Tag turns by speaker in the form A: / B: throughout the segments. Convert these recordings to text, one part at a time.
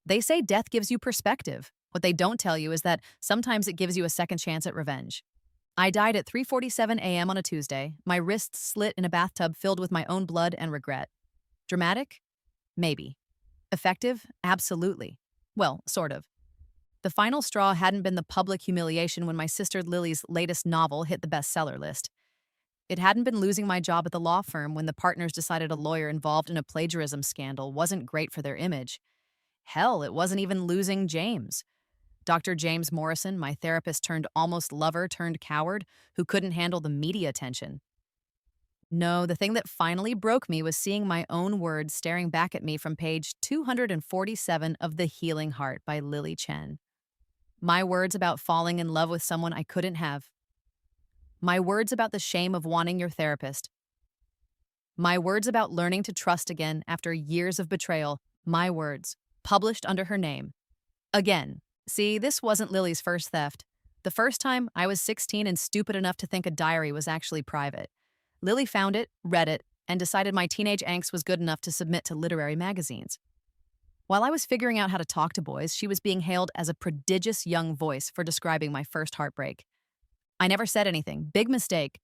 A: They say death gives you perspective. What they don't tell you is that sometimes it gives you a second chance at revenge. I died at 3:47 a.m. on a Tuesday, my wrists slit in a bathtub filled with my own blood and regret. Dramatic? Maybe. Effective? Absolutely. Well, sort of. The final straw hadn't been the public humiliation when my sister Lily's latest novel hit the bestseller list. It hadn't been losing my job at the law firm when the partners decided a lawyer involved in a plagiarism scandal wasn't great for their image. Hell, it wasn't even losing James. Dr. James Morrison, my therapist turned almost lover turned coward, who couldn't handle the media attention. No, the thing that finally broke me was seeing my own words staring back at me from page 247 of The Healing Heart by Lily Chen. My words about falling in love with someone I couldn't have. My words about the shame of wanting your therapist. My words about learning to trust again after years of betrayal. My words, published under her name. Again. See, this wasn't Lily's first theft. The first time, I was 16 and stupid enough to think a diary was actually private. Lily found it, read it, and decided my teenage angst was good enough to submit to literary magazines. While I was figuring out how to talk to boys, she was being hailed as a prodigious young voice for describing my first heartbreak. I never said anything. Big mistake.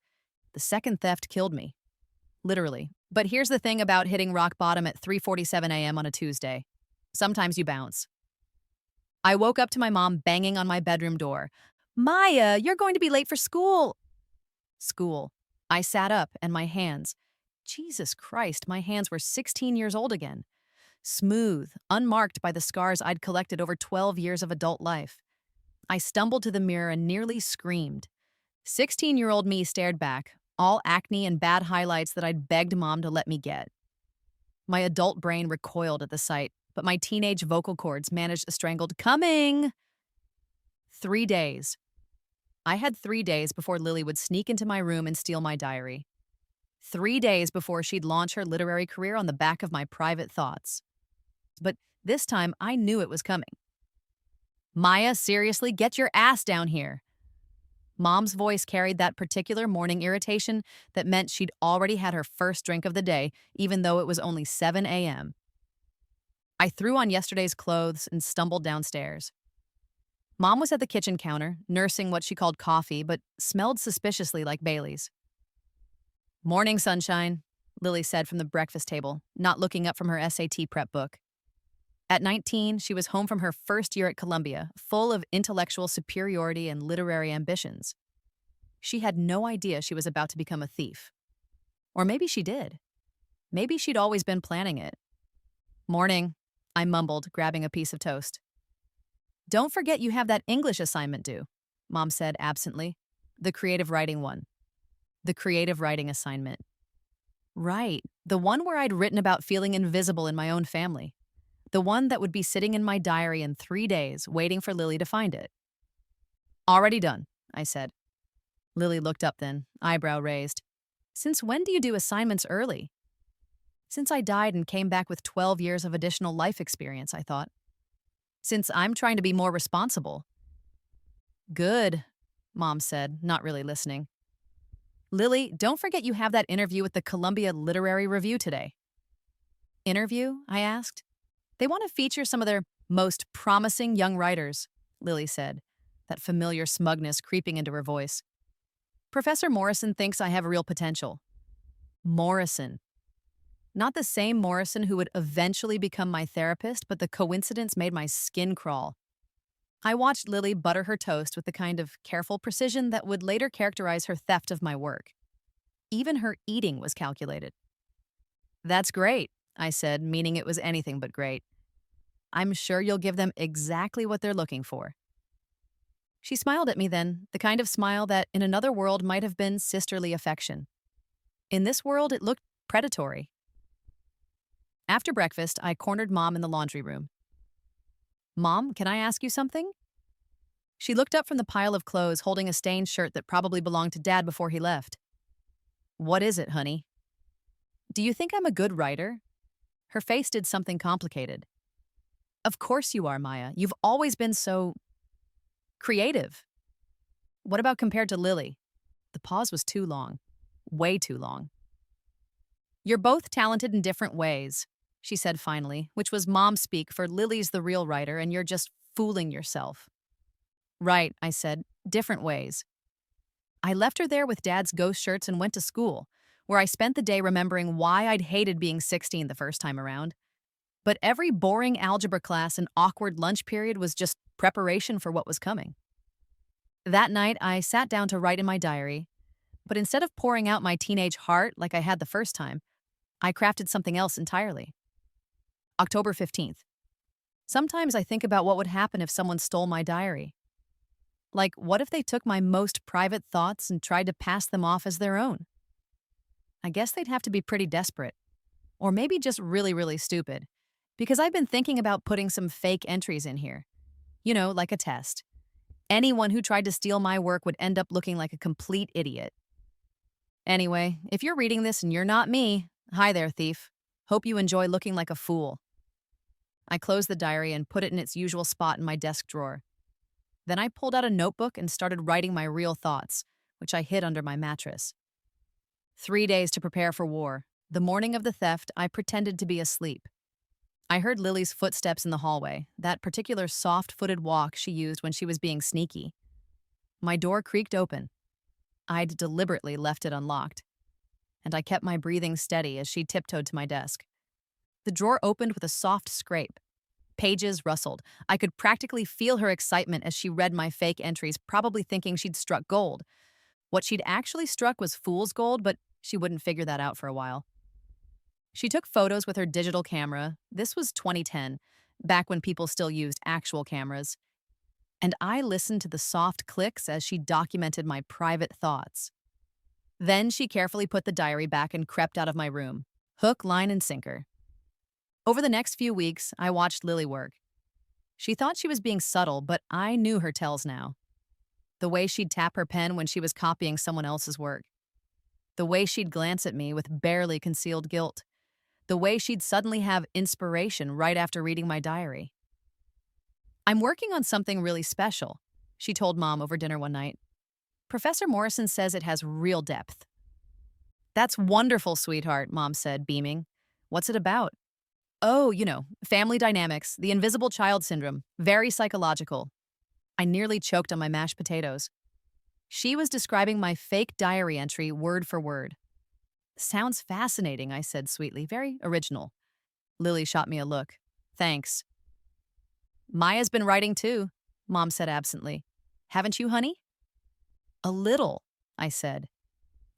A: The second theft killed me. Literally. But here's the thing about hitting rock bottom at 3:47 a.m. on a Tuesday. Sometimes you bounce. I woke up to my mom banging on my bedroom door. Maya, you're going to be late for school. School. I sat up and my hands. Jesus Christ, my hands were 16 years old again. Smooth, unmarked by the scars I'd collected over 12 years of adult life. I stumbled to the mirror and nearly screamed. 16-year-old me stared back, all acne and bad highlights that I'd begged Mom to let me get. My adult brain recoiled at the sight, but my teenage vocal cords managed a strangled coming. 3 days. I had 3 days before Lily would sneak into my room and steal my diary. 3 days before she'd launch her literary career on the back of my private thoughts. But this time, I knew it was coming. Maya, seriously, get your ass down here. Mom's voice carried that particular morning irritation that meant she'd already had her first drink of the day, even though it was only 7 a.m. I threw on yesterday's clothes and stumbled downstairs. Mom was at the kitchen counter, nursing what she called coffee, but smelled suspiciously like Bailey's. Morning, sunshine, Lily said from the breakfast table, not looking up from her SAT prep book. At 19, she was home from her first year at Columbia, full of intellectual superiority and literary ambitions. She had no idea she was about to become a thief. Or maybe she did. Maybe she'd always been planning it. Morning, I mumbled, grabbing a piece of toast. Don't forget you have that English assignment due, Mom said absently. The creative writing one. The creative writing assignment. Right, the one where I'd written about feeling invisible in my own family. The one that would be sitting in my diary in 3 days, waiting for Lily to find it. Already done, I said. Lily looked up then, eyebrow raised. Since when do you do assignments early? Since I died and came back with 12 years of additional life experience, I thought. Since I'm trying to be more responsible. Good, Mom said, not really listening. Lily, don't forget you have that interview with the Columbia Literary Review today. Interview? I asked. They want to feature some of their most promising young writers, Lily said, that familiar smugness creeping into her voice. Professor Morrison thinks I have real potential. Morrison. Not the same Morrison who would eventually become my therapist, but the coincidence made my skin crawl. I watched Lily butter her toast with the kind of careful precision that would later characterize her theft of my work. Even her eating was calculated. That's great, I said, meaning it was anything but great. I'm sure you'll give them exactly what they're looking for. She smiled at me then, the kind of smile that in another world might have been sisterly affection. In this world, it looked predatory. After breakfast, I cornered Mom in the laundry room. Mom, can I ask you something? She looked up from the pile of clothes, holding a stained shirt that probably belonged to Dad before he left. What is it, honey? Do you think I'm a good writer? Her face did something complicated. Of course you are, Maya. You've always been so creative. What about compared to Lily? The pause was too long. Way too long. You're both talented in different ways. she said finally, which was mom speak for Lily's the real writer and you're just fooling yourself. Right, I said, different ways. I left her there with Dad's ghost shirts and went to school, where I spent the day remembering why I'd hated being 16 the first time around. But every boring algebra class and awkward lunch period was just preparation for what was coming. That night, I sat down to write in my diary, but instead of pouring out my teenage heart like I had the first time, I crafted something else entirely. October 15th. Sometimes I think about what would happen if someone stole my diary. Like, what if they took my most private thoughts and tried to pass them off as their own? I guess they'd have to be pretty desperate. Or maybe just really, really stupid. Because I've been thinking about putting some fake entries in here. You know, like a test. Anyone who tried to steal my work would end up looking like a complete idiot. Anyway, if you're reading this and you're not me, hi there, thief. Hope you enjoy looking like a fool. I closed the diary and put it in its usual spot in my desk drawer. Then I pulled out a notebook and started writing my real thoughts, which I hid under my mattress. 3 days to prepare for war. The morning of the theft, I pretended to be asleep. I heard Lily's footsteps in the hallway, that particular soft-footed walk she used when she was being sneaky. My door creaked open. I'd deliberately left it unlocked, and I kept my breathing steady as she tiptoed to my desk. The drawer opened with a soft scrape. Pages rustled. I could practically feel her excitement as she read my fake entries, probably thinking she'd struck gold. What she'd actually struck was fool's gold, but she wouldn't figure that out for a while. She took photos with her digital camera. This was 2010, back when people still used actual cameras. And I listened to the soft clicks as she documented my private thoughts. Then she carefully put the diary back and crept out of my room. Hook, line, and sinker. Over the next few weeks, I watched Lily work. She thought she was being subtle, but I knew her tells now. The way she'd tap her pen when she was copying someone else's work. The way she'd glance at me with barely concealed guilt. The way she'd suddenly have inspiration right after reading my diary. I'm working on something really special, she told Mom over dinner one night. Professor Morrison says it has real depth. That's wonderful, sweetheart, Mom said, beaming. What's it about? Oh, family dynamics, the invisible child syndrome, very psychological. I nearly choked on my mashed potatoes. She was describing my fake diary entry word for word. Sounds fascinating, I said sweetly, very original. Lily shot me a look. Thanks. Maya's been writing too, Mom said absently. Haven't you, honey? A little, I said.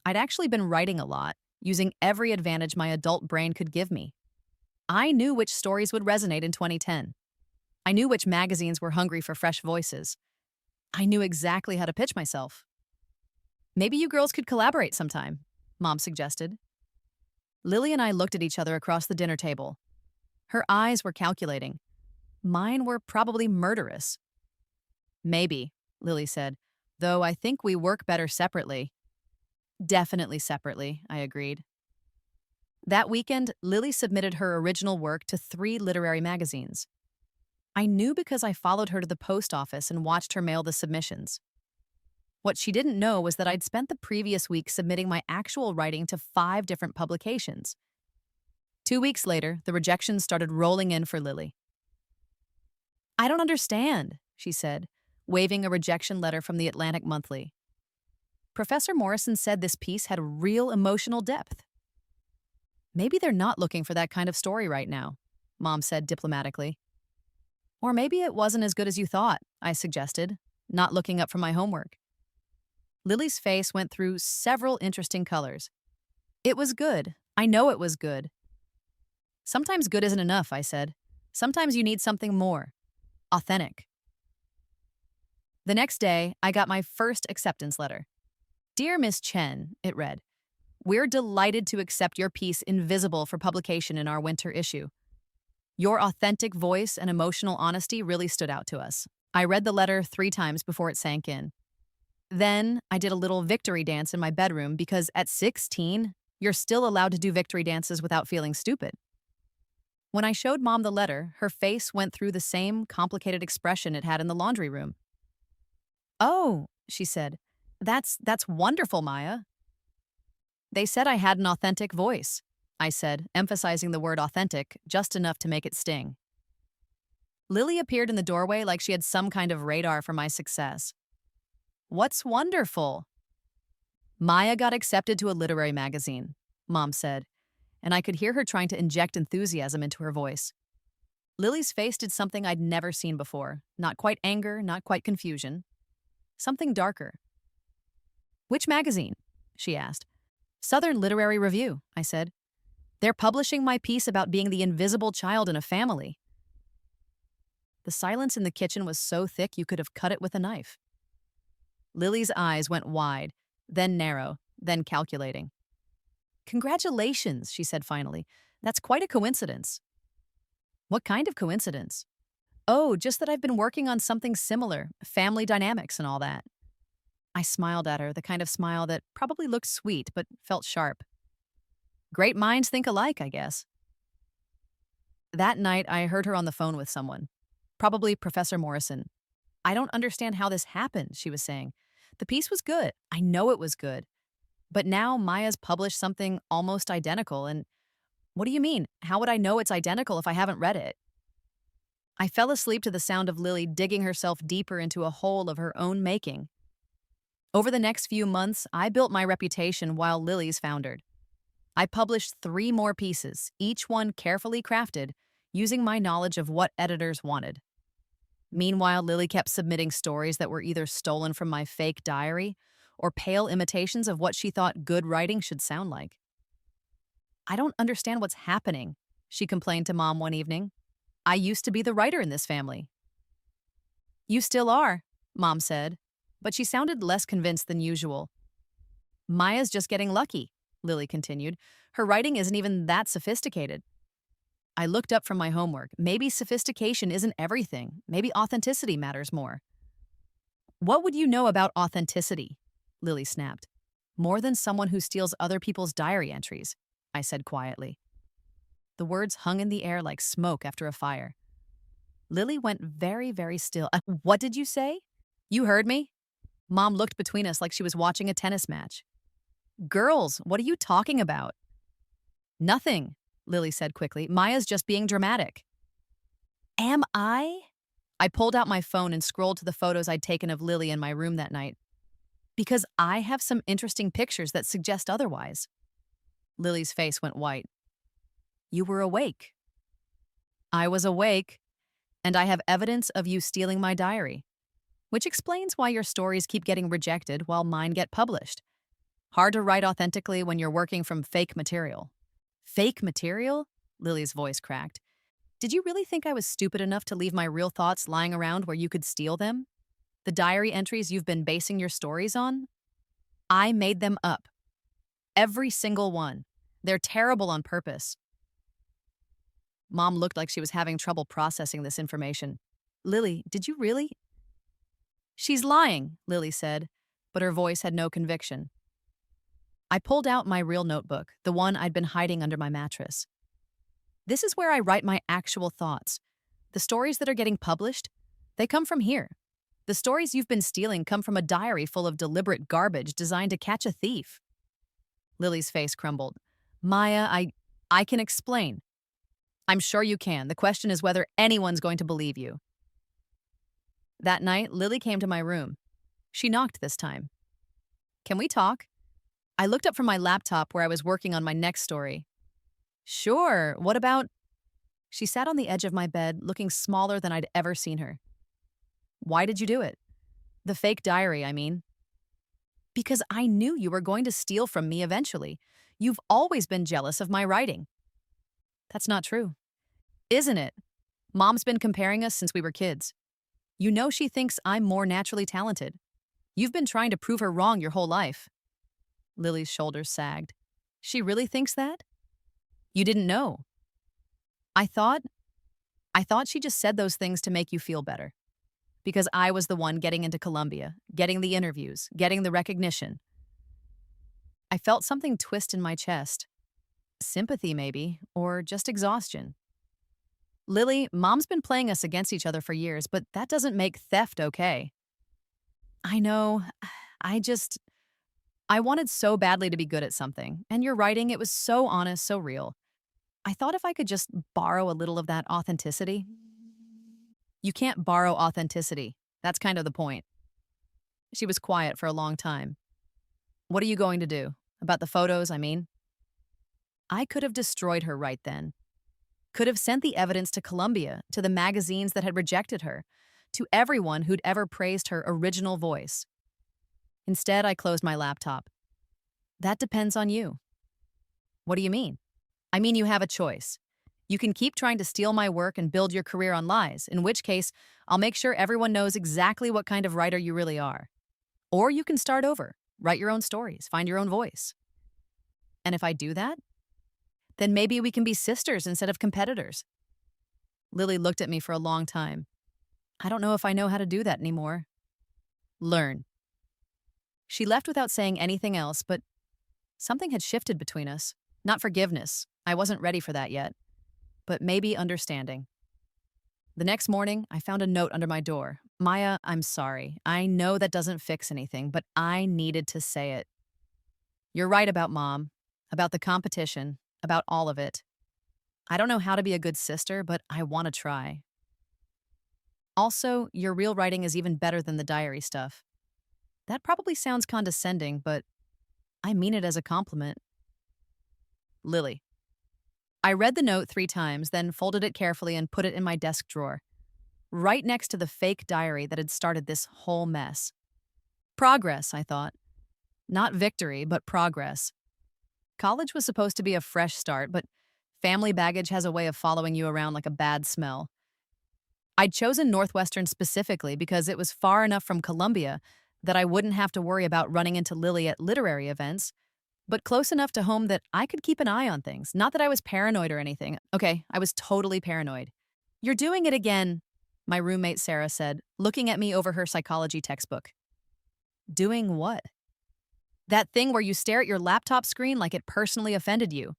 A: I'd actually been writing a lot, using every advantage my adult brain could give me. I knew which stories would resonate in 2010. I knew which magazines were hungry for fresh voices. I knew exactly how to pitch myself. Maybe you girls could collaborate sometime, Mom suggested. Lily and I looked at each other across the dinner table. Her eyes were calculating. Mine were probably murderous. Maybe, Lily said, though I think we work better separately. Definitely separately, I agreed. That weekend, Lily submitted her original work to 3 literary magazines. I knew because I followed her to the post office and watched her mail the submissions. What she didn't know was that I'd spent the previous week submitting my actual writing to 5 different publications. 2 weeks later, the rejections started rolling in for Lily. I don't understand, she said, waving a rejection letter from the Atlantic Monthly. Professor Morrison said this piece had real emotional depth. Maybe they're not looking for that kind of story right now, Mom said diplomatically. Or maybe it wasn't as good as you thought, I suggested, not looking up from my homework. Lily's face went through several interesting colors. It was good. I know it was good. Sometimes good isn't enough, I said. Sometimes you need something more. Authentic. The next day, I got my first acceptance letter. Dear Miss Chen, it read, we're delighted to accept your piece Invisible for publication in our winter issue. Your authentic voice and emotional honesty really stood out to us. I read the letter 3 times before it sank in. Then I did a little victory dance in my bedroom because at 16, you're still allowed to do victory dances without feeling stupid. When I showed Mom the letter, her face went through the same complicated expression it had in the laundry room. Oh, she said, that's wonderful, Maya. They said I had an authentic voice, I said, emphasizing the word authentic just enough to make it sting. Lily appeared in the doorway like she had some kind of radar for my success. What's wonderful? Maya got accepted to a literary magazine, Mom said, and I could hear her trying to inject enthusiasm into her voice. Lily's face did something I'd never seen before. Not quite anger, not quite confusion. Something darker. Which magazine? She asked. Southern Literary Review, I said. They're publishing my piece about being the invisible child in a family. The silence in the kitchen was so thick you could have cut it with a knife. Lily's eyes went wide, then narrow, then calculating. Congratulations, she said finally. That's quite a coincidence. What kind of coincidence? Oh, just that I've been working on something similar, family dynamics and all that. I smiled at her, the kind of smile that probably looked sweet but felt sharp. Great minds think alike, I guess. That night, I heard her on the phone with someone. Probably Professor Morrison. I don't understand how this happened, she was saying. The piece was good. I know it was good. But now Maya's published something almost identical, and what do you mean? How would I know it's identical if I haven't read it? I fell asleep to the sound of Lily digging herself deeper into a hole of her own making. Over the next few months, I built my reputation while Lily's foundered. I published 3 more pieces, each one carefully crafted, using my knowledge of what editors wanted. Meanwhile, Lily kept submitting stories that were either stolen from my fake diary or pale imitations of what she thought good writing should sound like. I don't understand what's happening, she complained to Mom one evening. I used to be the writer in this family. You still are, Mom said, but she sounded less convinced than usual. Maya's just getting lucky, Lily continued. Her writing isn't even that sophisticated. I looked up from my homework. Maybe sophistication isn't everything. Maybe authenticity matters more. What would you know about authenticity? Lily snapped. More than someone who steals other people's diary entries, I said quietly. The words hung in the air like smoke after a fire. Lily went very, very still. What did you say? You heard me? Mom looked between us like she was watching a tennis match. Girls, what are you talking about? Nothing, Lily said quickly. Maya's just being dramatic. Am I? I pulled out my phone and scrolled to the photos I'd taken of Lily in my room that night. Because I have some interesting pictures that suggest otherwise. Lily's face went white. You were awake. I was awake, and I have evidence of you stealing my diary, which explains why your stories keep getting rejected while mine get published. Hard to write authentically when you're working from fake material. Fake material? Lily's voice cracked. Did you really think I was stupid enough to leave my real thoughts lying around where you could steal them? The diary entries you've been basing your stories on? I made them up. Every single one. They're terrible on purpose. Mom looked like she was having trouble processing this information. Lily, did you really? She's lying, Lily said, but her voice had no conviction. I pulled out my real notebook, the one I'd been hiding under my mattress. This is where I write my actual thoughts. The stories that are getting published, they come from here. The stories you've been stealing come from a diary full of deliberate garbage designed to catch a thief. Lily's face crumbled. Maya, I can explain. I'm sure you can. The question is whether anyone's going to believe you. That night, Lily came to my room. She knocked this time. Can we talk? I looked up from my laptop where I was working on my next story. Sure, what about? She sat on the edge of my bed, looking smaller than I'd ever seen her. Why did you do it? The fake diary, I mean. Because I knew you were going to steal from me eventually. You've always been jealous of my writing. That's not true. Isn't it? Mom's been comparing us since we were kids. You know she thinks I'm more naturally talented. You've been trying to prove her wrong your whole life. Lily's shoulders sagged. She really thinks that? You didn't know. I thought she just said those things to make you feel better. Because I was the one getting into Columbia, getting the interviews, getting the recognition. I felt something twist in my chest. Sympathy, maybe, or just exhaustion. Lily, Mom's been playing us against each other for years, but that doesn't make theft okay. I know. I I wanted so badly to be good at something, and your writing, it was so honest, so real. I thought if I could just borrow a little of that authenticity. You can't borrow authenticity. That's kind of the point. She was quiet for a long time. What are you going to do? About the photos, I mean? I could have destroyed her right then. Could have sent the evidence to Columbia, to the magazines that had rejected her, to everyone who'd ever praised her original voice. Instead, I closed my laptop. That depends on you. What do you mean? I mean, you have a choice. You can keep trying to steal my work and build your career on lies, in which case, I'll make sure everyone knows exactly what kind of writer you really are. Or you can start over, write your own stories, find your own voice. And if I do that, then maybe we can be sisters instead of competitors. Lily looked at me for a long time. I don't know if I know how to do that anymore. Learn. She left without saying anything else, but something had shifted between us. Not forgiveness. I wasn't ready for that yet. But maybe understanding. The next morning, I found a note under my door. Maya, I'm sorry. I know that doesn't fix anything, but I needed to say it. You're right about Mom, about the competition, about all of it. I don't know how to be a good sister, but I want to try. Also, your real writing is even better than the diary stuff. That probably sounds condescending, but I mean it as a compliment. Lily. I read the note 3 times, then folded it carefully and put it in my desk drawer, right next to the fake diary that had started this whole mess. Progress, I thought. Not victory, but progress. College was supposed to be a fresh start, but family baggage has a way of following you around like a bad smell. I'd chosen Northwestern specifically because it was far enough from Columbia that I wouldn't have to worry about running into Lily at literary events, but close enough to home that I could keep an eye on things. Not that I was paranoid or anything. Okay, I was totally paranoid. You're doing it again, my roommate Sarah said, looking at me over her psychology textbook. Doing what? That thing where you stare at your laptop screen like it personally offended you.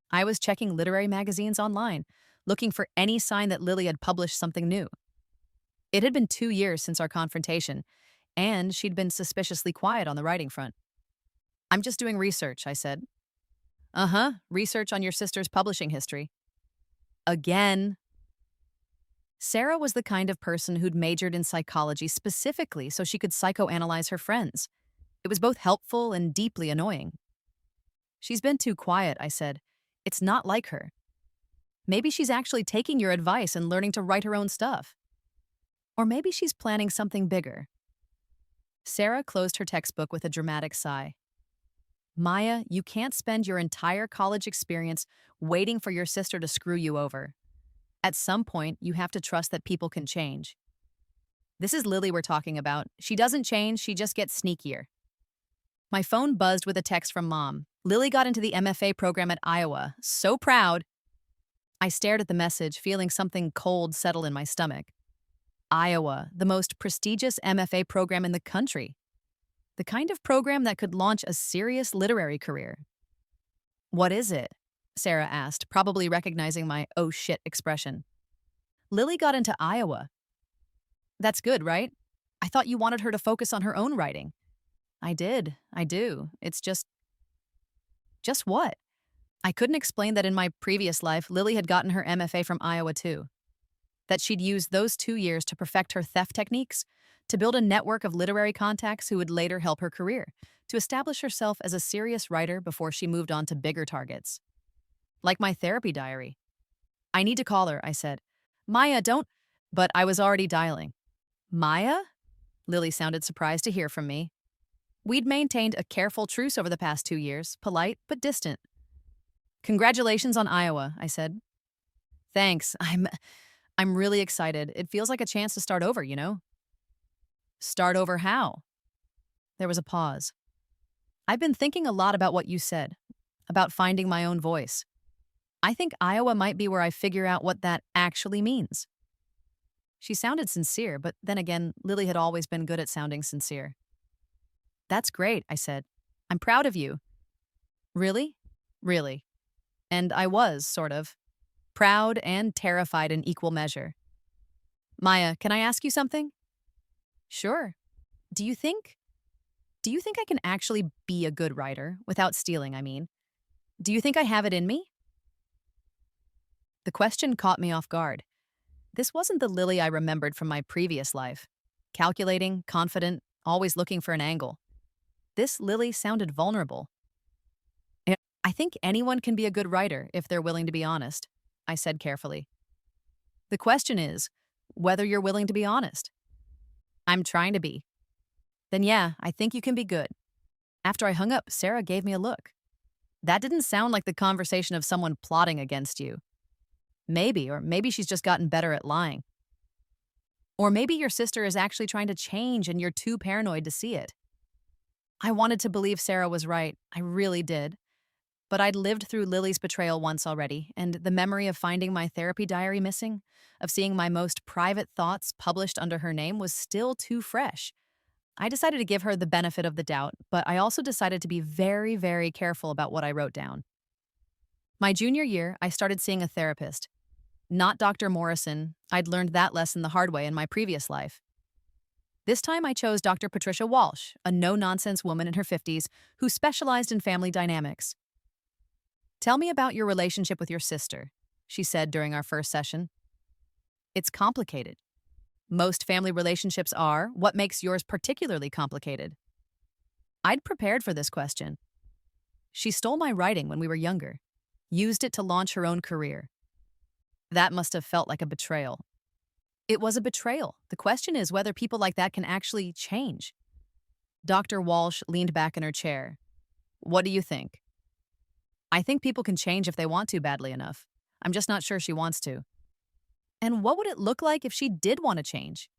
A: I was checking literary magazines online, looking for any sign that Lily had published something new. It had been 2 years since our confrontation, and she'd been suspiciously quiet on the writing front. I'm just doing research, I said. Uh-huh, research on your sister's publishing history. Again. Sarah was the kind of person who'd majored in psychology specifically so she could psychoanalyze her friends. It was both helpful and deeply annoying. She's been too quiet, I said. It's not like her. Maybe she's actually taking your advice and learning to write her own stuff. Or maybe she's planning something bigger. Sarah closed her textbook with a dramatic sigh. Maya, you can't spend your entire college experience waiting for your sister to screw you over. At some point, you have to trust that people can change. This is Lily we're talking about. She doesn't change, she just gets sneakier. My phone buzzed with a text from Mom. Lily got into the MFA program at Iowa. So proud. I stared at the message, feeling something cold settle in my stomach. Iowa, the most prestigious MFA program in the country. The kind of program that could launch a serious literary career. What is it? Sarah asked, probably recognizing my oh shit expression. Lily got into Iowa. That's good, right? I thought you wanted her to focus on her own writing. I do. It's just what? I couldn't explain that in my previous life, Lily had gotten her MFA from Iowa too. That she'd used those 2 years to perfect her theft techniques, to build a network of literary contacts who would later help her career, to establish herself as a serious writer before she moved on to bigger targets. Like my therapy diary. I need to call her, I said. Maya, don't... But I was already dialing. Maya? Lily sounded surprised to hear from me. We'd maintained a careful truce over the past 2 years, polite but distant. Congratulations on Iowa, I said. Thanks. I'm really excited. It feels like a chance to start over, you know? Start over how? There was a pause. I've been thinking a lot about what you said, about finding my own voice. I think Iowa might be where I figure out what that actually means. She sounded sincere, but then again, Lily had always been good at sounding sincere. That's great, I said. I'm proud of you. Really? Really. And I was, sort of. Proud and terrified in equal measure. Maya, can I ask you something? Sure. Do you think Do you think I can actually be a good writer without stealing, I mean? Do you think I have it in me? The question caught me off guard. This wasn't the Lily I remembered from my previous life. Calculating, confident, always looking for an angle. This Lily sounded vulnerable. "Eh, I think anyone can be a good writer if they're willing to be honest," I said carefully. The question is whether you're willing to be honest. I'm trying to be. Then yeah, I think you can be good. After I hung up, Sarah gave me a look. That didn't sound like the conversation of someone plotting against you. Maybe she's just gotten better at lying. Or maybe your sister is actually trying to change and you're too paranoid to see it. I wanted to believe Sarah was right. I really did. But I'd lived through Lily's betrayal once already, and the memory of finding my therapy diary missing, of seeing my most private thoughts published under her name, was still too fresh. I decided to give her the benefit of the doubt, but I also decided to be very, very careful about what I wrote down. My junior year, I started seeing a therapist. Not Dr. Morrison. I'd learned that lesson the hard way in my previous life. This time I chose Dr. Patricia Walsh, a no-nonsense woman in her 50s who specialized in family dynamics. "Tell me about your relationship with your sister," she said during our first session. "It's complicated. Most family relationships are. What makes yours particularly complicated?" I'd prepared for this question. She stole my writing when we were younger, used it to launch her own career. That must have felt like a betrayal. It was a betrayal. The question is whether people like that can actually change. Dr. Walsh leaned back in her chair. "What do you think?" "I think people can change if they want to badly enough. I'm just not sure she wants to." "And what would it look like if she did want to change?"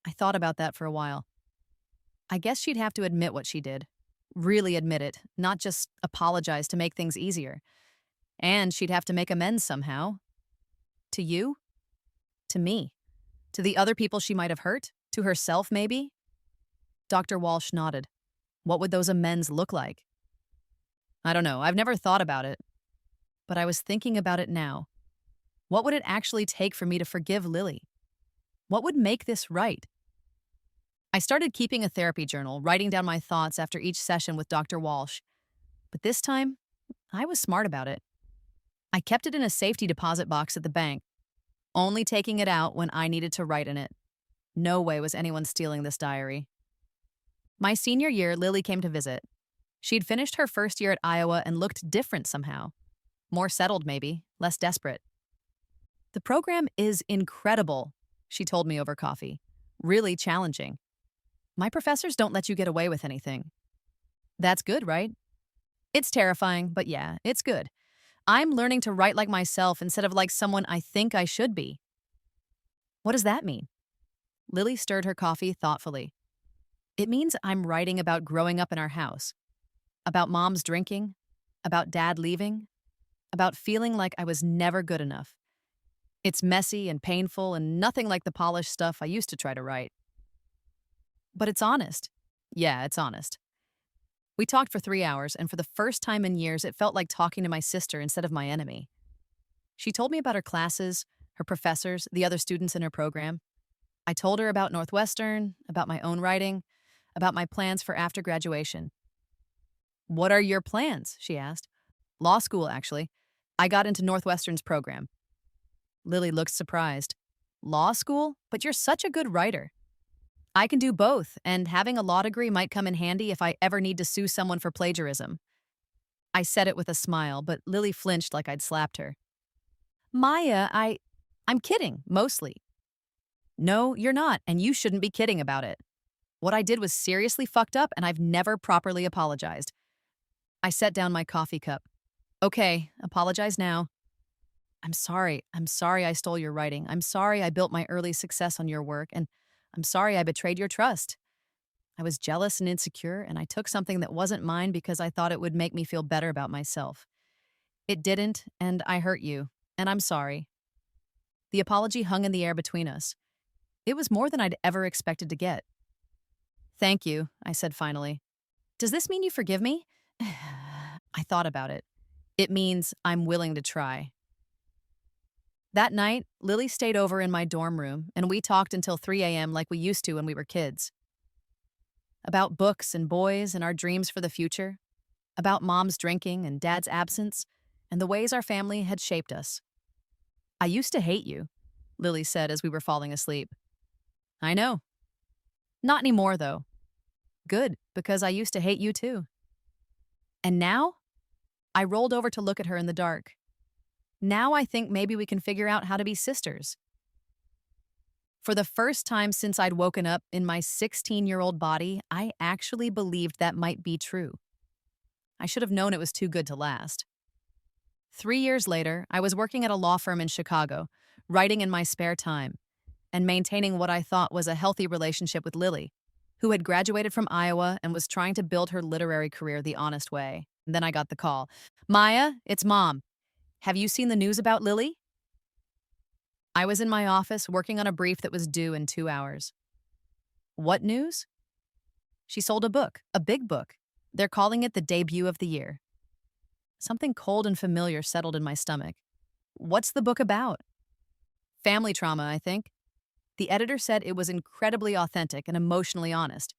A: I thought about that for a while. I guess she'd have to admit what she did. Really admit it, not just apologize to make things easier. And she'd have to make amends somehow. To you? To me? To the other people she might have hurt? To herself, maybe? Dr. Walsh nodded. What would those amends look like? I don't know. I've never thought about it. But I was thinking about it now. What would it actually take for me to forgive Lily? What would make this right? I started keeping a therapy journal, writing down my thoughts after each session with Dr. Walsh. But this time, I was smart about it. I kept it in a safety deposit box at the bank, only taking it out when I needed to write in it. No way was anyone stealing this diary. My senior year, Lily came to visit. She'd finished her first year at Iowa and looked different somehow. More settled, maybe, less desperate. The program is incredible, she told me over coffee. Really challenging. My professors don't let you get away with anything. That's good, right? It's terrifying, but yeah, it's good. I'm learning to write like myself instead of like someone I think I should be. What does that mean? Lily stirred her coffee thoughtfully. It means I'm writing about growing up in our house, about mom's drinking, about dad leaving, about feeling like I was never good enough. It's messy and painful and nothing like the polished stuff I used to try to write. But it's honest. Yeah, it's honest. We talked for 3 hours, and for the first time in years, it felt like talking to my sister instead of my enemy. She told me about her classes, her professors, the other students in her program. I told her about Northwestern, about my own writing, about my plans for after graduation. What are your plans? She asked. Law school, actually. I got into Northwestern's program. Lily looked surprised. Law school? But you're such a good writer. I can do both, and having a law degree might come in handy if I ever need to sue someone for plagiarism. I said it with a smile, but Lily flinched like I'd slapped her. Maya, I'm kidding, mostly. No, you're not, and you shouldn't be kidding about it. What I did was seriously fucked up, and I've never properly apologized. I set down my coffee cup. Okay, apologize now. I'm sorry I stole your writing. I'm sorry I built my early success on your work, and I'm sorry I betrayed your trust. I was jealous and insecure, and I took something that wasn't mine because I thought it would make me feel better about myself. It didn't, and I hurt you, and I'm sorry. The apology hung in the air between us. It was more than I'd ever expected to get. Thank you, I said finally. Does this mean you forgive me? I thought about it. It means I'm willing to try. That night, Lily stayed over in my dorm room, and we talked until 3 a.m. like we used to when we were kids. about books and boys and our dreams for the future, about mom's drinking and dad's absence, and the ways our family had shaped us. I used to hate you, Lily said as we were falling asleep. I know. Not anymore, though. Good, because I used to hate you too. And now? I rolled over to look at her in the dark. Now I think maybe we can figure out how to be sisters. For the first time since I'd woken up in my 16-year-old body, I actually believed that might be true. I should have known it was too good to last. 3 years later, I was working at a law firm in Chicago, writing in my spare time, and maintaining what I thought was a healthy relationship with Lily, who had graduated from Iowa and was trying to build her literary career the honest way. And then I got the call. Maya, it's Mom. Have you seen the news about Lily? I was in my office working on a brief that was due in 2 hours. What news? She sold a book, a big book. They're calling it the debut of the year. Something cold and familiar settled in my stomach. What's the book about? Family trauma, I think. The editor said it was incredibly authentic and emotionally honest.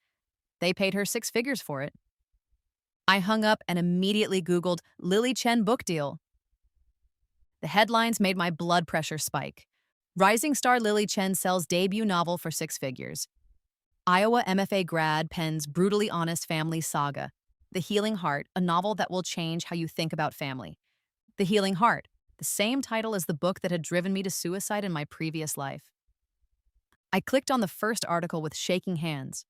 A: They paid her 6 figures for it. I hung up and immediately Googled Lily Chen book deal. The headlines made my blood pressure spike. Rising star Lily Chen sells debut novel for 6 figures. Iowa MFA grad pens brutally honest family saga. The Healing Heart, a novel that will change how you think about family. The Healing Heart, the same title as the book that had driven me to suicide in my previous life. I clicked on the first article with shaking hands.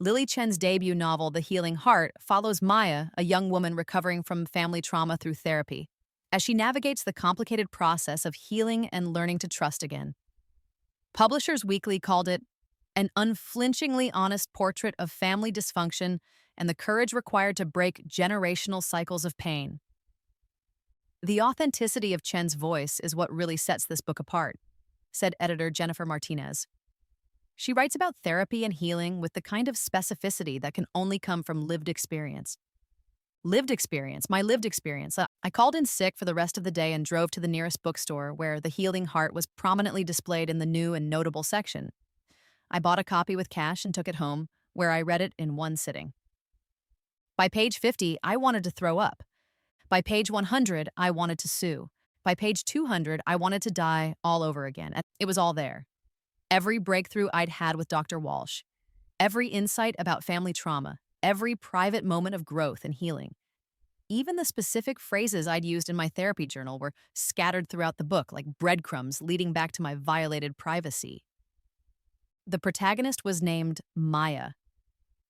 A: Lily Chen's debut novel, The Healing Heart, follows Maya, a young woman recovering from family trauma through therapy, as she navigates the complicated process of healing and learning to trust again. Publishers Weekly called it an unflinchingly honest portrait of family dysfunction and the courage required to break generational cycles of pain. The authenticity of Chen's voice is what really sets this book apart, said editor Jennifer Martinez. She writes about therapy and healing with the kind of specificity that can only come from lived experience. My lived experience. I called in sick for the rest of the day and drove to the nearest bookstore where The Healing Heart was prominently displayed in the new and notable section. I bought a copy with cash and took it home, where I read it in one sitting. By page 50, I wanted to throw up. By page 100, I wanted to sue. By page 200, I wanted to die all over again. And it was all there. Every breakthrough I'd had with Dr. Walsh, every insight about family trauma, every private moment of growth and healing. Even the specific phrases I'd used in my therapy journal were scattered throughout the book like breadcrumbs leading back to my violated privacy. The protagonist was named Maya.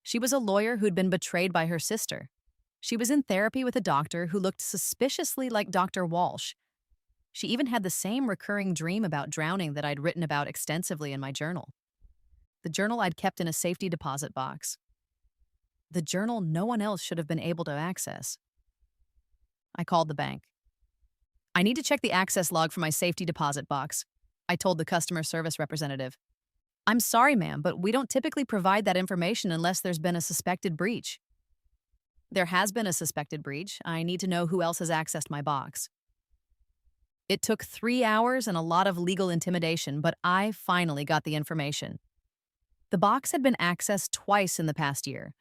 A: She was a lawyer who'd been betrayed by her sister. She was in therapy with a doctor who looked suspiciously like Dr. Walsh. She even had the same recurring dream about drowning that I'd written about extensively in my journal. The journal I'd kept in a safety deposit box. The journal no one else should have been able to access. I called the bank. I need to check the access log for my safety deposit box, I told the customer service representative. I'm sorry, ma'am, but we don't typically provide that information unless there's been a suspected breach. There has been a suspected breach. I need to know who else has accessed my box. It took 3 hours and a lot of legal intimidation, but I finally got the information. The box had been accessed twice in the past year,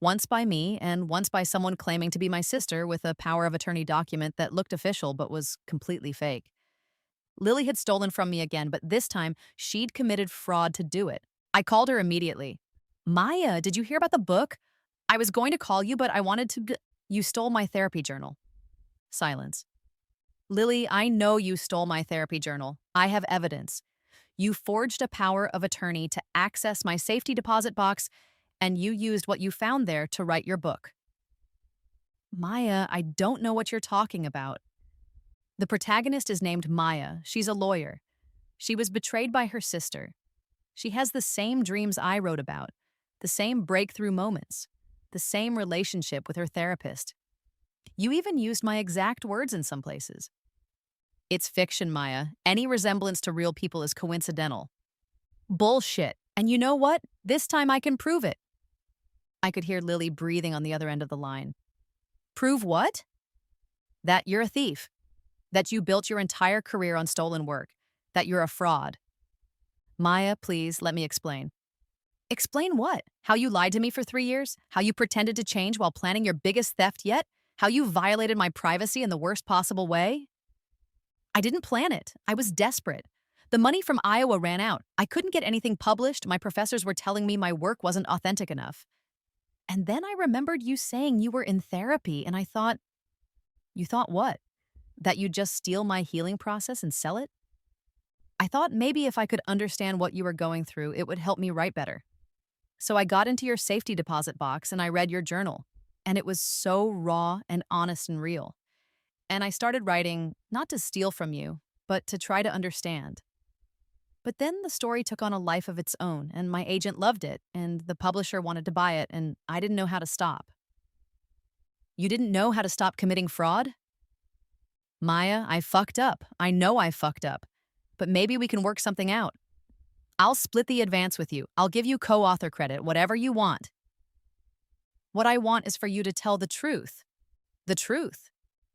A: once by me and once by someone claiming to be my sister with a power of attorney document that looked official but was completely fake. Lily had stolen from me again, but this time she'd committed fraud to do it. I called her immediately. Maya, did you hear about the book? I was going to call you, but I wanted to... You stole my therapy journal. Silence. Lily, I know you stole my therapy journal. I have evidence. You forged a power of attorney to access my safety deposit box, and you used what you found there to write your book. Maya, I don't know what you're talking about. The protagonist is named Maya. She's a lawyer. She was betrayed by her sister. She has the same dreams I wrote about, the same breakthrough moments, the same relationship with her therapist. You even used my exact words in some places. It's fiction, Maya. Any resemblance to real people is coincidental. Bullshit. And you know what? This time I can prove it. I could hear Lily breathing on the other end of the line. Prove what? That you're a thief. That you built your entire career on stolen work. That you're a fraud. Maya, please, let me explain. Explain what? How you lied to me for 3 years? How you pretended to change while planning your biggest theft yet? How you violated my privacy in the worst possible way? I didn't plan it. I was desperate. The money from Iowa ran out. I couldn't get anything published. My professors were telling me my work wasn't authentic enough. And then I remembered you saying you were in therapy, and I thought, you thought what? That you'd just steal my healing process and sell it? I thought maybe if I could understand what you were going through, it would help me write better. So I got into your safety deposit box and I read your journal. And it was so raw and honest and real. And I started writing, not to steal from you, but to try to understand. But then the story took on a life of its own, and my agent loved it, and the publisher wanted to buy it, and I didn't know how to stop. You didn't know how to stop committing fraud? Maya, I fucked up. I know I fucked up. But maybe we can work something out. I'll split the advance with you. I'll give you co-author credit, whatever you want. What I want is for you to tell the truth. The truth.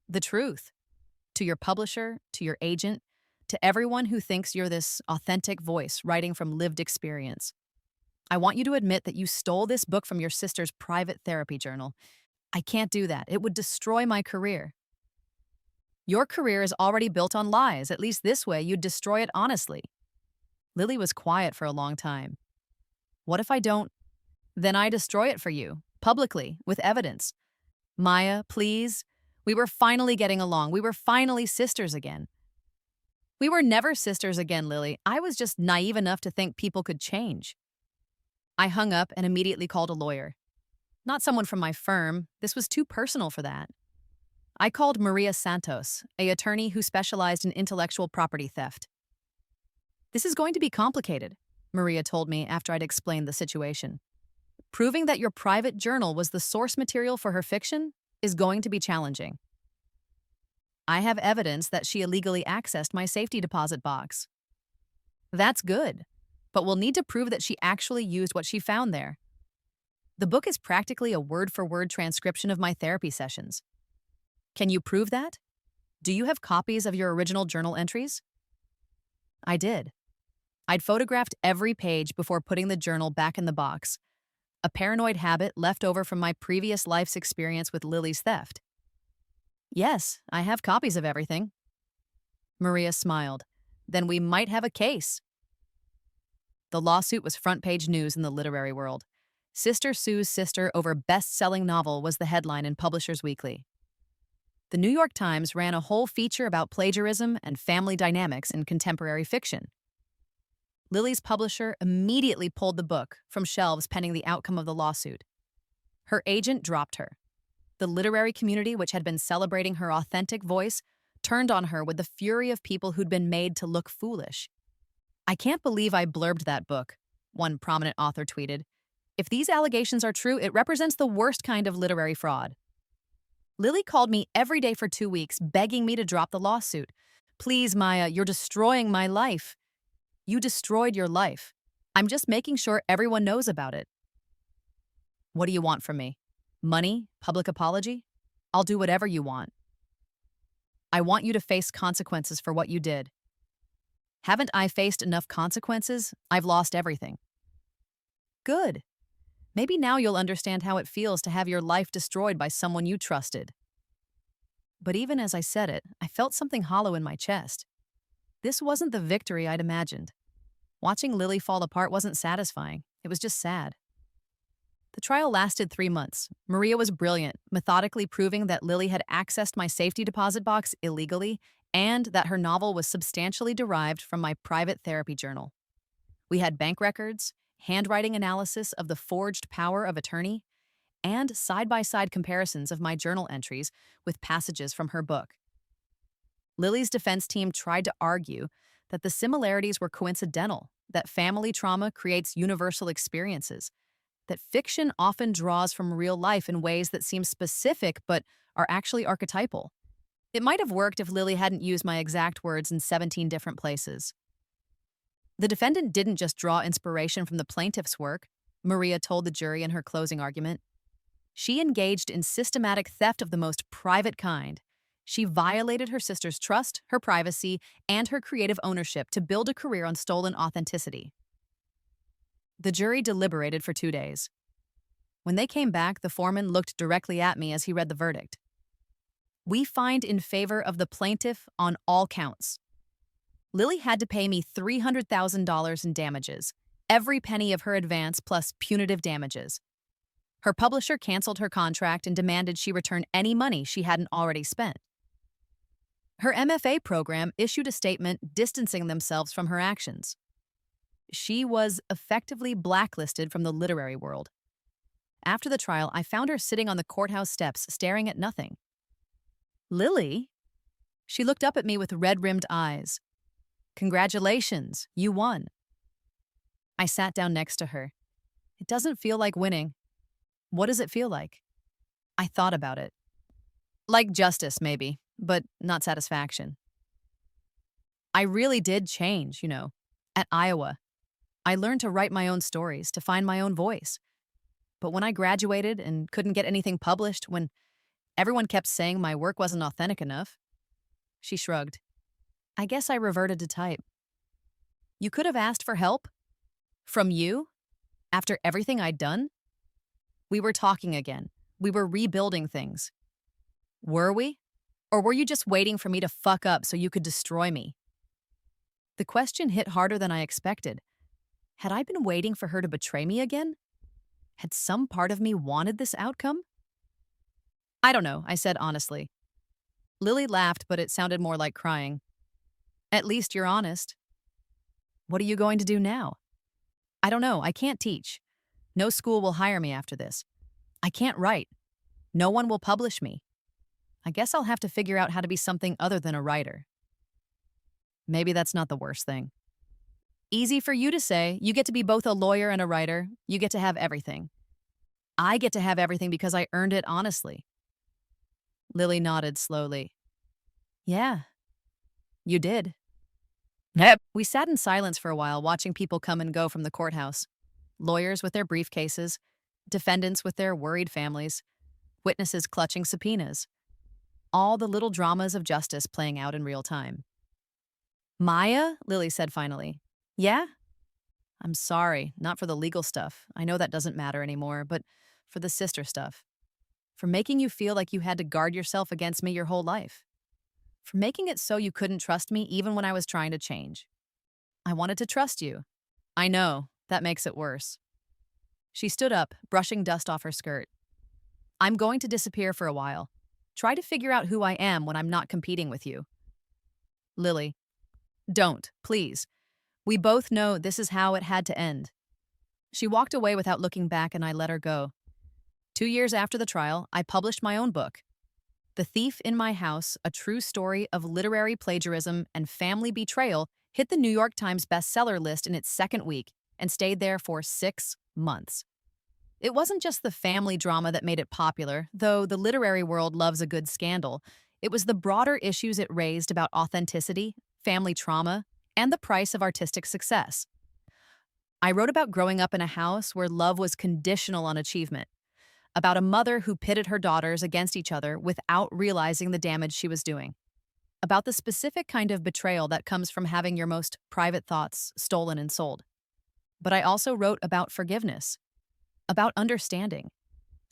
A: The truth. To your publisher, to your agent, to everyone who thinks you're this authentic voice writing from lived experience. I want you to admit that you stole this book from your sister's private therapy journal. I can't do that. It would destroy my career. Your career is already built on lies. At least this way, you'd destroy it honestly. Lily was quiet for a long time. What if I don't? Then I destroy it for you, publicly, with evidence. Maya, please. We were finally getting along. We were finally sisters again. We were never sisters again, Lily. I was just naive enough to think people could change. I hung up and immediately called a lawyer. Not someone from my firm. This was too personal for that. I called Maria Santos, an attorney who specialized in intellectual property theft. This is going to be complicated, Maria told me after I'd explained the situation. Proving that your private journal was the source material for her fiction is going to be challenging. I have evidence that she illegally accessed my safety deposit box. That's good, but we'll need to prove that she actually used what she found there. The book is practically a word-for-word transcription of my therapy sessions. Can you prove that? Do you have copies of your original journal entries? I did. I'd photographed every page before putting the journal back in the box, a paranoid habit left over from my previous life's experience with Lily's theft. Yes, I have copies of everything. Maria smiled. Then we might have a case. The lawsuit was front-page news in the literary world. Sister sues sister over best-selling novel was the headline in Publishers Weekly. The New York Times ran a whole feature about plagiarism and family dynamics in contemporary fiction. Lily's publisher immediately pulled the book from shelves pending the outcome of the lawsuit. Her agent dropped her. The literary community, which had been celebrating her authentic voice, turned on her with the fury of people who'd been made to look foolish. I can't believe I blurbed that book, one prominent author tweeted. If these allegations are true, it represents the worst kind of literary fraud. Lily called me every day for 2 weeks, begging me to drop the lawsuit. Please, Maya, you're destroying my life. You destroyed your life. I'm just making sure everyone knows about it. What do you want from me? Money? Public apology? I'll do whatever you want. I want you to face consequences for what you did. Haven't I faced enough consequences? I've lost everything. Good. Maybe now you'll understand how it feels to have your life destroyed by someone you trusted. But even as I said it, I felt something hollow in my chest. This wasn't the victory I'd imagined. Watching Lily fall apart wasn't satisfying. It was just sad. The trial lasted 3 months. Maria was brilliant, methodically proving that Lily had accessed my safety deposit box illegally and that her novel was substantially derived from my private therapy journal. We had bank records, handwriting analysis of the forged power of attorney, and side-by-side comparisons of my journal entries with passages from her book. Lily's defense team tried to argue that the similarities were coincidental, that family trauma creates universal experiences, that fiction often draws from real life in ways that seem specific but are actually archetypal. It might have worked if Lily hadn't used my exact words in 17 different places. The defendant didn't just draw inspiration from the plaintiff's work, Maria told the jury in her closing argument. She engaged in systematic theft of the most private kind. She violated her sister's trust, her privacy, and her creative ownership to build a career on stolen authenticity. The jury deliberated for 2 days. When they came back, the foreman looked directly at me as he read the verdict. We find in favor of the plaintiff on all counts. Lily had to pay me $300,000 in damages, every penny of her advance plus punitive damages. Her publisher canceled her contract and demanded she return any money she hadn't already spent. Her MFA program issued a statement distancing themselves from her actions. She was effectively blacklisted from the literary world. After the trial, I found her sitting on the courthouse steps, staring at nothing. Lily? She looked up at me with red-rimmed eyes. Congratulations, you won. I sat down next to her. It doesn't feel like winning. What does it feel like? I thought about it. Like justice, maybe, but not satisfaction. I really did change, At Iowa, I learned to write my own stories, to find my own voice. But when I graduated and couldn't get anything published, when everyone kept saying my work wasn't authentic enough, she shrugged. I guess I reverted to type. You could have asked for help? From you? After everything I'd done? We were talking again. We were rebuilding things. Were we? Or were you just waiting for me to fuck up so you could destroy me? The question hit harder than I expected. Had I been waiting for her to betray me again? Had some part of me wanted this outcome? I don't know, I said honestly. Lily laughed, but it sounded more like crying. At least you're honest. What are you going to do now? I don't know, I can't teach. No school will hire me after this. I can't write. No one will publish me. I guess I'll have to figure out how to be something other than a writer. Maybe that's not the worst thing. Easy for you to say. You get to be both a lawyer and a writer. You get to have everything. I get to have everything because I earned it honestly. Lily nodded slowly. Yeah, you did. Yep. We sat in silence for a while, watching people come and go from the courthouse. Lawyers with their briefcases, defendants with their worried families, witnesses clutching subpoenas. All the little dramas of justice playing out in real time. Maya, Lily said finally. Yeah? I'm sorry, not for the legal stuff. I know that doesn't matter anymore, but for the sister stuff. For making you feel like you had to guard yourself against me your whole life. For making it so you couldn't trust me even when I was trying to change. I wanted to trust you. I know, that makes it worse. She stood up, brushing dust off her skirt. I'm going to disappear for a while. Try to figure out who I am when I'm not competing with you. Lily, don't, please. We both know this is how it had to end. She walked away without looking back, and I let her go. 2 years after the trial, I published my own book, The Thief in My House, a true story of literary plagiarism and family betrayal, hit the New York Times bestseller list in its second week and stayed there for 6 months. It wasn't just the family drama that made it popular, though the literary world loves a good scandal. It was the broader issues it raised about authenticity, family trauma, and the price of artistic success. I wrote about growing up in a house where love was conditional on achievement, about a mother who pitted her daughters against each other without realizing the damage she was doing, about the specific kind of betrayal that comes from having your most private thoughts stolen and sold. But I also wrote about forgiveness, about understanding,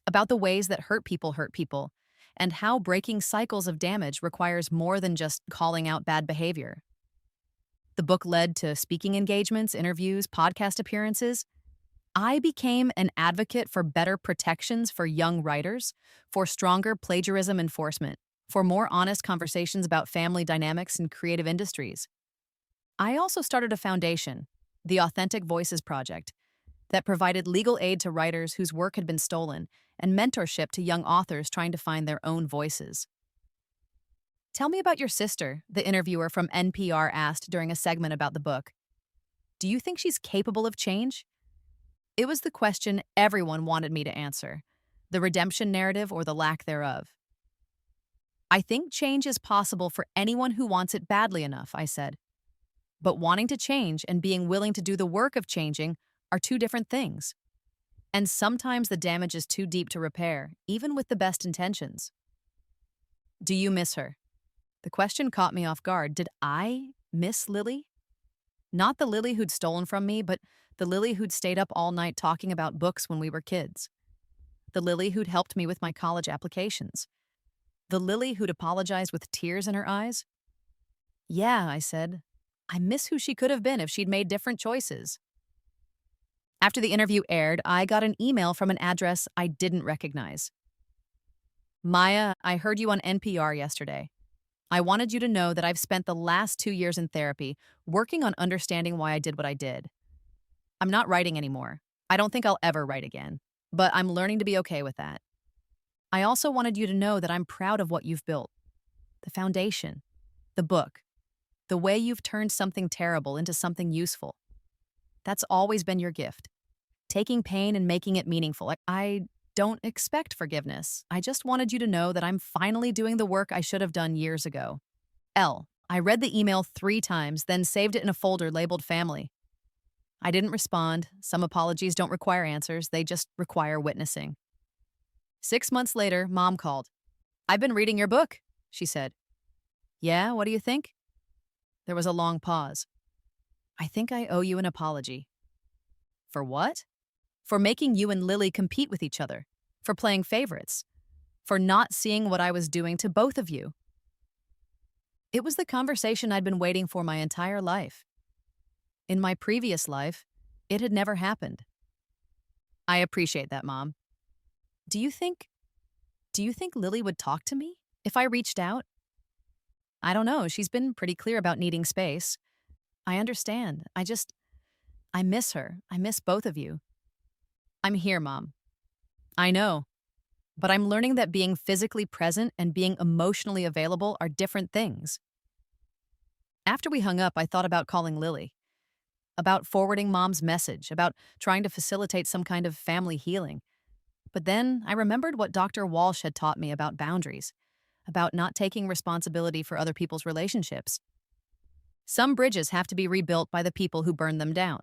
A: about the ways that hurt people, and how breaking cycles of damage requires more than just calling out bad behavior. The book led to speaking engagements, interviews, podcast appearances. I became an advocate for better protections for young writers, for stronger plagiarism enforcement, for more honest conversations about family dynamics in creative industries. I also started a foundation, the Authentic Voices Project, that provided legal aid to writers whose work had been stolen and mentorship to young authors trying to find their own voices. Tell me about your sister, the interviewer from NPR asked during a segment about the book. Do you think she's capable of change? It was the question everyone wanted me to answer, the redemption narrative or the lack thereof. I think change is possible for anyone who wants it badly enough, I said. But wanting to change and being willing to do the work of changing are two different things. And sometimes the damage is too deep to repair, even with the best intentions. Do you miss her? The question caught me off guard. Did I miss Lily? Not the Lily who'd stolen from me, but the Lily who'd stayed up all night talking about books when we were kids. The Lily who'd helped me with my college applications. The Lily who'd apologized with tears in her eyes. Yeah, I said. I miss who she could have been if she'd made different choices. After the interview aired, I got an email from an address I didn't recognize. Maya, I heard you on NPR yesterday. I wanted you to know that I've spent the last 2 years in therapy working on understanding why I did what I did. I'm not writing anymore. I don't think I'll ever write again, but I'm learning to be okay with that. I also wanted you to know that I'm proud of what you've built. The foundation, the book, the way you've turned something terrible into something useful. That's always been your gift. Taking pain and making it meaningful. I don't expect forgiveness. I just wanted you to know that I'm finally doing the work I should have done years ago. L. I read the email 3 times, then saved it in a folder labeled family. I didn't respond. Some apologies don't require answers. They just require witnessing. 6 months later, Mom called. I've been reading your book, she said. Yeah, what do you think? There was a long pause. I think I owe you an apology. For what? For making you and Lily compete with each other. For playing favorites. For not seeing what I was doing to both of you. It was the conversation I'd been waiting for my entire life. In my previous life, it had never happened. I appreciate that, Mom. Do you think Lily would talk to me if I reached out? I don't know. She's been pretty clear about needing space. I understand. I miss her. I miss both of you. I'm here, Mom. I know. But I'm learning that being physically present and being emotionally available are different things. After we hung up, I thought about calling Lily, about forwarding Mom's message, about trying to facilitate some kind of family healing. But then I remembered what Dr. Walsh had taught me about boundaries, about not taking responsibility for other people's relationships. Some bridges have to be rebuilt by the people who burned them down.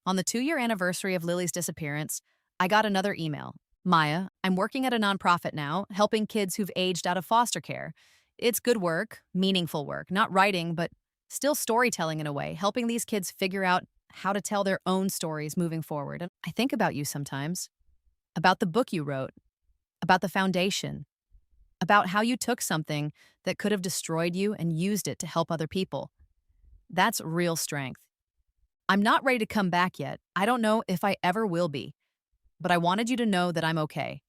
A: On the 2-year anniversary of Lily's disappearance, I got another email. Maya, I'm working at a nonprofit now, helping kids who've aged out of foster care. It's good work, meaningful work, not writing, but still storytelling in a way, helping these kids figure out how to tell their own stories moving forward. And I think about you sometimes, about the book you wrote, about the foundation, about how you took something that could have destroyed you and used it to help other people. That's real strength. I'm not ready to come back yet. I don't know if I ever will be. But I wanted you to know that I'm okay.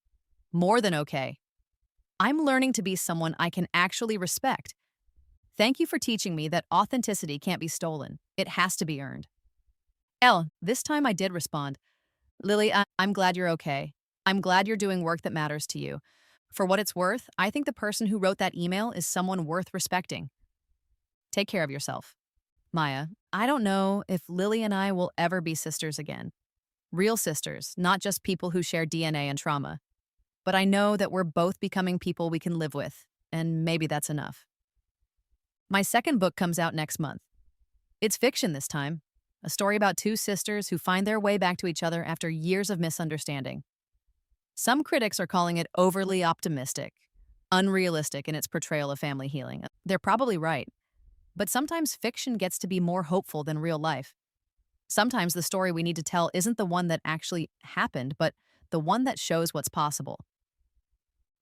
A: More than okay. I'm learning to be someone I can actually respect. Thank you for teaching me that authenticity can't be stolen. It has to be earned. L, this time I did respond. Lily, I'm glad you're okay. I'm glad you're doing work that matters to you. For what it's worth, I think the person who wrote that email is someone worth respecting. Take care of yourself. Maya, I don't know if Lily and I will ever be sisters again. Real sisters, not just people who share DNA and trauma. But I know that we're both becoming people we can live with, and maybe that's enough. My second book comes out next month. It's fiction this time, a story about 2 sisters who find their way back to each other after years of misunderstanding. Some critics are calling it overly optimistic, unrealistic in its portrayal of family healing. They're probably right. But sometimes fiction gets to be more hopeful than real life. Sometimes the story we need to tell isn't the one that actually happened, but the one that shows what's possible.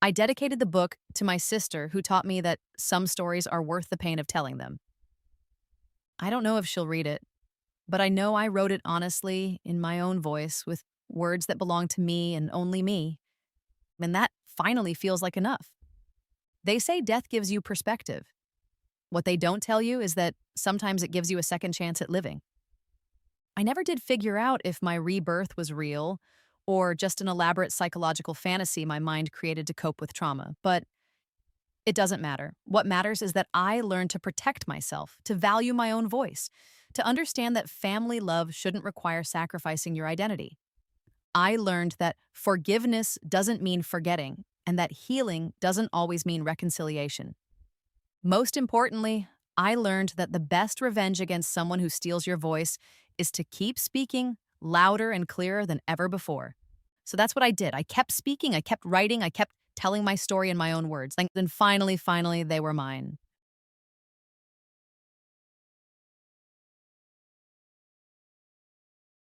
A: I dedicated the book to my sister, who taught me that some stories are worth the pain of telling them. I don't know if she'll read it, but I know I wrote it honestly, in my own voice, with words that belong to me and only me. And that finally feels like enough. They say death gives you perspective. What they don't tell you is that sometimes it gives you a second chance at living. I never did figure out if my rebirth was real or just an elaborate psychological fantasy my mind created to cope with trauma, but it doesn't matter. What matters is that I learned to protect myself, to value my own voice, to understand that family love shouldn't require sacrificing your identity. I learned that forgiveness doesn't mean forgetting, and that healing doesn't always mean reconciliation. Most importantly, I learned that the best revenge against someone who steals your voice is to keep speaking louder and clearer than ever before. So that's what I did. I kept speaking, I kept writing, I kept telling my story in my own words. And then finally, they were mine.